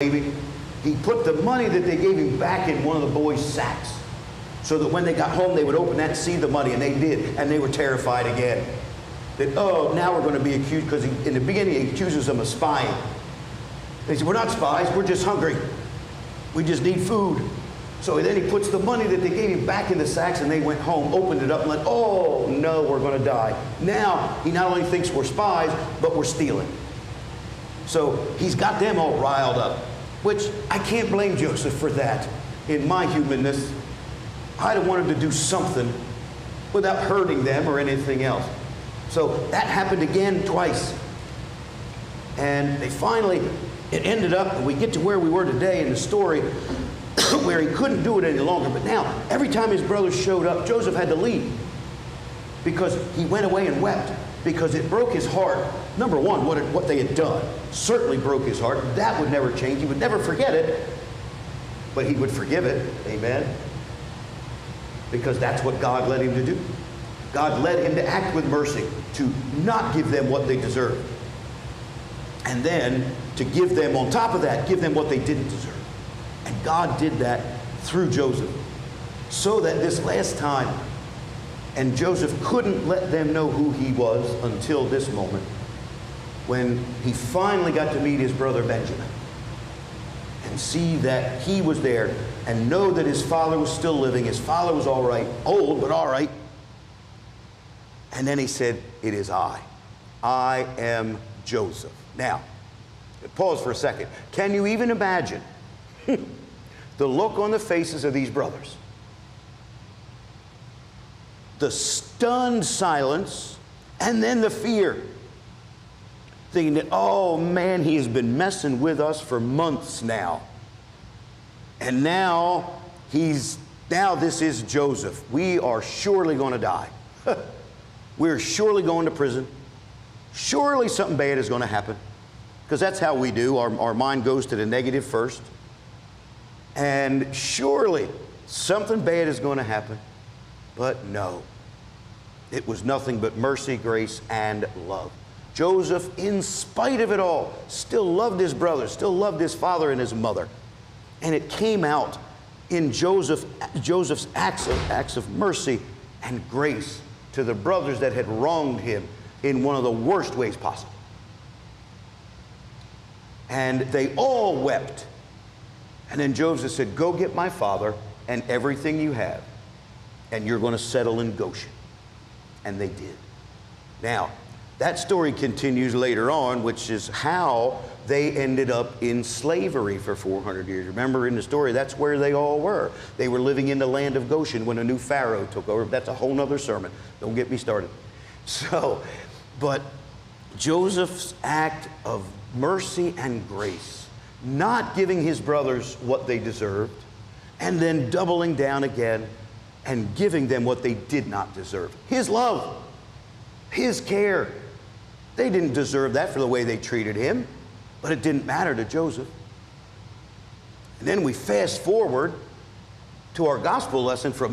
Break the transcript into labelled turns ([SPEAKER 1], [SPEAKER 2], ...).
[SPEAKER 1] baby, he put the money that they gave him back in one of the boys' sacks, so that when they got home, they would open that and see the money, and they did, and they were terrified again. That, oh, now we're going to be accused, because in the beginning he accuses them of spying. They said, we're not spies, we're just hungry. We just need food. So then he puts the money that they gave him back in the sacks, and they went home, opened it up, and went, oh, no, we're going to die. Now, he not only thinks we're spies, but we're stealing. So he's got them all riled up, which I can't blame Joseph for that. In my humanness, I'd have wanted to do something without hurting them or anything else. So that happened again twice. And they finally, it ended up, and we get to where we were today in the story, where he couldn't do it any longer. But now, every time his brothers showed up, Joseph had to leave, because he went away and wept, because it broke his heart. Number one, what they had done certainly broke his heart. That would never change. He would never forget it, but he would forgive it. Amen? Because that's what God led him to do. God led him to act with mercy, to not give them what they deserved. And then to give them, on top of that, give them what they didn't deserve. And God did that through Joseph. So that this last time, and Joseph couldn't let them know who he was until this moment, when he finally got to meet his brother Benjamin and see that he was there and know that his father was still living. His father was all right, old, but all right. And then he said, it is I. I am Joseph. Now, pause for a second. Can you even imagine the look on the faces of these brothers? The stunned silence, and then the fear. Thinking that, oh man, he has been messing with us for months now. And now this is Joseph. We are surely going to die. We're surely going to prison. Surely something bad is going to happen. Because that's how we do. Our mind goes to the negative first. And surely something bad is going to happen. But no. It was nothing but mercy, grace, and love. Joseph, in spite of it all, still loved his brothers, still loved his father and his mother. And it came out in Joseph's acts of mercy and grace to the brothers that had wronged him in one of the worst ways possible. And they all wept. And then Joseph said, go get my father and everything you have, and you're going to settle in Goshen. And they did. Now, that story continues later on, which is how they ended up in slavery for 400 years. Remember in the story, that's where they all were. They were living in the land of Goshen when a new Pharaoh took over. That's a whole nother sermon. Don't get me started. So, but Joseph's act of mercy and grace, not giving his brothers what they deserved, and then doubling down again and giving them what they did not deserve. His love, his care. They didn't deserve that for the way they treated him, but it didn't matter to Joseph. And then we fast forward to our gospel lesson from